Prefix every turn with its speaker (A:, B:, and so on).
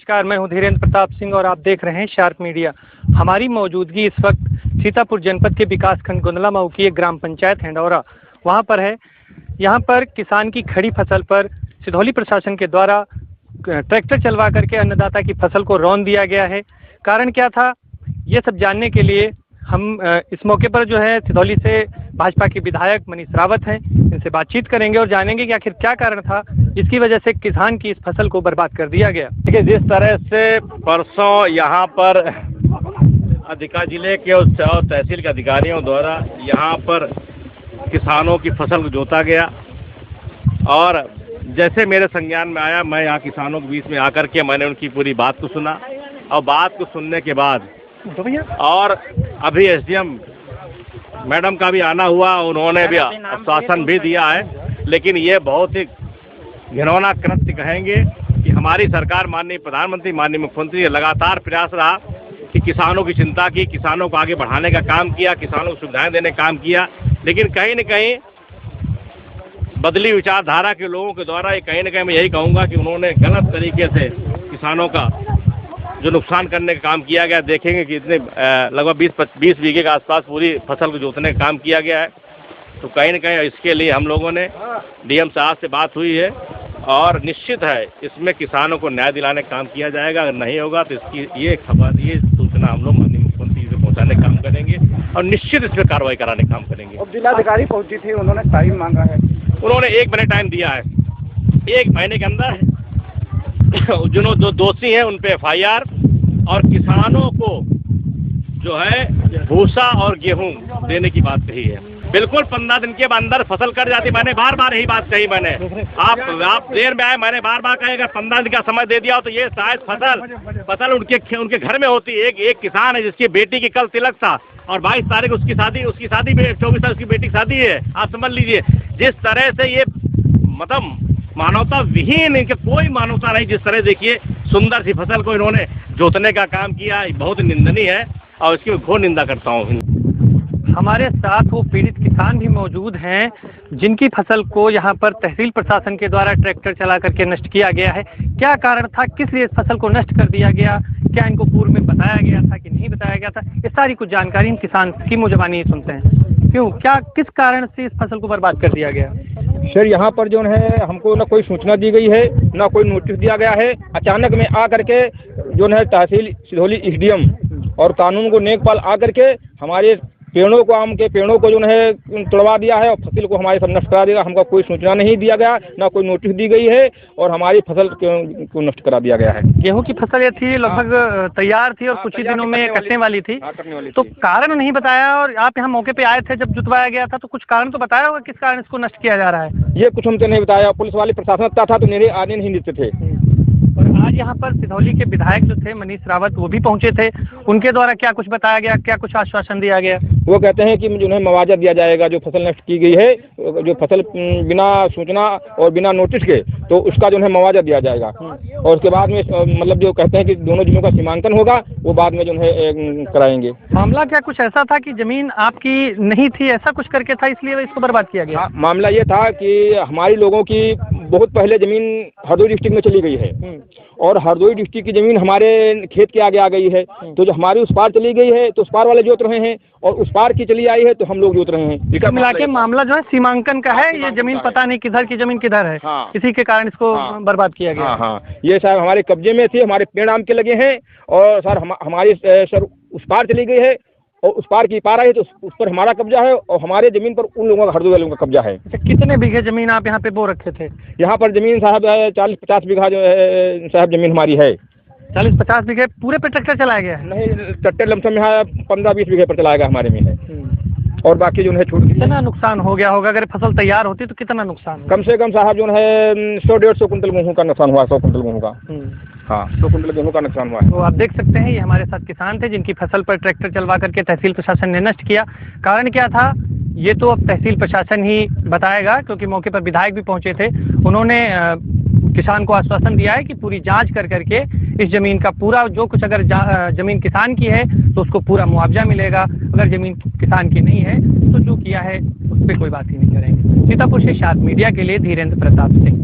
A: नमस्कार, मैं हूं धीरेन्द्र प्रताप सिंह और आप देख रहे हैं शार्प मीडिया। हमारी मौजूदगी इस वक्त सीतापुर जनपद के विकासखंड गोंदला मऊ की एक ग्राम पंचायत हेंडौरा वहां पर है। यहां पर किसान की खड़ी फसल पर सिधौली प्रशासन के द्वारा ट्रैक्टर चलवा करके अन्नदाता की फसल को रौंद दिया गया है। कारण क्या था, ये सब जानने के लिए हम इस मौके पर जो है सिधौली से भाजपा के विधायक मनीष रावत हैं, इनसे बातचीत करेंगे और जानेंगे कि आखिर क्या कारण था जिसकी वजह से किसान की इस फसल को बर्बाद कर दिया गया।
B: देखिए, जिस तरह से परसों यहाँ पर अधिकारी जिले के और तहसील के अधिकारियों द्वारा यहाँ पर किसानों की फसल को जोता गया और जैसे मेरे संज्ञान में आया, मैं यहाँ किसानों के बीच में आकर के मैंने उनकी पूरी बात को सुना और बात को सुनने के बाद और अभी एसडीएम मैडम का भी आना हुआ, उन्होंने भी आश्वासन भी दिया है। लेकिन ये बहुत ही घिनौना कृत्य कहेंगे कि हमारी सरकार, माननीय प्रधानमंत्री, माननीय मुख्यमंत्री लगातार प्रयास रहा कि किसानों की चिंता की, किसानों को आगे बढ़ाने का काम किया, किसानों को सुविधाएं देने का काम किया। लेकिन कहीं न कहीं बदली विचारधारा के लोगों के द्वारा कहीं न कहीं मैं यही कहूँगा कि उन्होंने गलत तरीके से किसानों का जो नुकसान करने का काम किया गया। देखेंगे कि इतने लगभग 20 बीघे के आसपास पूरी फसल को जोतने का काम किया गया है। तो कहीं न कहीं इसके लिए हम लोगों ने डीएम साहब से बात हुई है और निश्चित है इसमें किसानों को न्याय दिलाने का काम किया जाएगा। अगर नहीं होगा तो इसकी ये सूचना हम लोग माननीय मुख्यमंत्री से पहुँचाने का काम करेंगे और निश्चित इस पर कार्रवाई कराने का काम करेंगे।
C: और जिलाधिकारी पहुँची थी, उन्होंने टाइम मांगा है,
B: उन्होंने 1 महीने टाइम दिया है। 1 महीने के अंदर जो दोषी हैं उन पे FIR और किसानों को जो है भूसा और गेहूं देने की बात कही है। बिल्कुल 15 दिन के अंदर फसल कट जाती। मैंने बार बार यही बात कही। मैंने आप देर में आए, मैंने बार बार कहा अगर 15 दिन का समय दे दिया हो तो ये शायद फसल उनके घर में होती। एक किसान है जिसकी बेटी की कल तिलक था और 22 तारीख उसकी शादी में 24 तारीख उसकी बेटी की शादी है। आप समझ लीजिए जिस तरह से ये मतलब मानवता विहीन, इनके कोई मानवता नहीं। जिस तरह देखिए सुंदर सी फसल को इन्होंने जोतने का काम किया, बहुत निंदनीय है और इसकी घोर निंदा करता हूँ।
A: हमारे साथ वो पीड़ित किसान भी मौजूद हैं जिनकी फसल को यहाँ पर तहसील प्रशासन के द्वारा ट्रैक्टर चला करके नष्ट किया गया है। क्या कारण था, किस लिए इस फसल को नष्ट कर दिया गया, क्या इनको पूर्व में बताया गया था कि नहीं बताया गया था, ये सारी कुछ जानकारी हम किसान की मुँह ज़बानी सुनते हैं। क्यों, क्या किस कारण से इस फसल को बर्बाद कर दिया गया?
C: सर यहाँ पर जो है हमको ना कोई सूचना दी गई है, ना कोई नोटिस दिया गया है। अचानक में आ करके जो है तहसील सिधौली SDM और कानून को नेकपाल आ करके हमारे पेड़ों को, आम के पेड़ों को जो है तोड़वा दिया है और फसल को हमारे सब नष्ट करा दिया। हमको कोई सूचना नहीं दिया गया, ना कोई नोटिस दी गई है और हमारी फसल को नष्ट करा दिया गया है।
A: गेहूं की फसल ये थी, लगभग तैयार थी और कुछ ही दिनों में कटने वाली थी। तो कारण नहीं बताया और आप यहाँ मौके पे आए थे जब जुतवाया गया था, तो कुछ कारण तो बताया होगा किस कारण इसको नष्ट किया जा रहा है?
C: ये कुछ हमको नहीं बताया। पुलिस वाले प्रशासन था तो मेरे आने नहीं देते थे।
A: और आज यहाँ पर सिधौली के विधायक जो थे मनीष रावत, वो भी पहुंचे थे। उनके द्वारा क्या कुछ बताया गया, क्या कुछ आश्वासन दिया गया?
C: वो कहते हैं कि जो है मुआवजा दिया जाएगा, जो फसल नष्ट की गई है, जो फसल बिना सूचना और बिना नोटिस के, तो उसका जो है मुआवजा दिया जाएगा। और उसके बाद में मतलब जो कहते हैं कि दोनों जमीनों का सीमांकन होगा, वो बाद में जो है कराएंगे।
A: मामला क्या कुछ ऐसा था कि जमीन आपकी नहीं थी, ऐसा कुछ करके था, इसलिए इसको बर्बाद किया गया?
C: मामला ये था कि हमारी लोगों की बहुत पहले जमीन हरदोई डिस्ट्रिक्ट में चली गई है और हरदोई डिस्ट्रिक्ट की जमीन हमारे खेत के आगे आ गई है। तो जो हमारी उस पार चली गई है तो उस पार वाले जोत रहे हैं और उस पार की चली आई है तो हम लोग जोत रहे हैं।
A: मिला के मामला जो है सीमांकन का है। ये जमीन पता नहीं किधर की जमीन किधर है, इसी के कारण इसको बर्बाद किया गया।
C: हाँ, ये साहब हमारे कब्जे में थी, हमारे पेड़ आम के लगे हैं और सर हमारी सर उस पार चली गई है और उस पार की पार आई है तो उस पर हमारा कब्जा है और हमारे जमीन पर उन लोगों का, हरदोई वालों का कब्जा है।
A: कितने बीघे जमीन आप यहाँ पे बो रखे थे?
C: यहाँ पर जमीन साहब 40-50 बीघा जो है साहब जमीन हमारी है।
A: 40-50 बीघे पूरे पे ट्रैक्टर चलाया गया है?
C: नहीं, ट्रैक्टर लमसम यहाँ 15-20 बीघे पर चलाएगा हमारे में है और बाकी जो है छूट।
A: कितना नुकसान हो गया होगा अगर फसल तैयार होती तो? कितना नुकसान?
C: कम से कम साहब जो है 100-150 कुंटल गेहूँ का नुकसान हुआ। 100 कुंटल गेहूँ का, हाँ 100 कुंटल गेहूँ का नुकसान हुआ है।
A: तो आप देख सकते हैं ये हमारे साथ किसान थे जिनकी फसल पर ट्रैक्टर चलवा करके तहसील प्रशासन ने नष्ट किया। कारण क्या था ये तो अब तहसील प्रशासन ही बताएगा, क्योंकि मौके पर विधायक भी पहुंचे थे। उन्होंने किसान को आश्वासन दिया है कि पूरी जांच कर करके इस जमीन का पूरा जो कुछ, अगर जमीन किसान की है तो उसको पूरा मुआवजा मिलेगा, अगर जमीन किसान की नहीं है तो जो किया है उस पर कोई बात ही नहीं करेंगे। सीतापुर से शार्प मीडिया के लिए धीरेन्द्र प्रताप सिंह।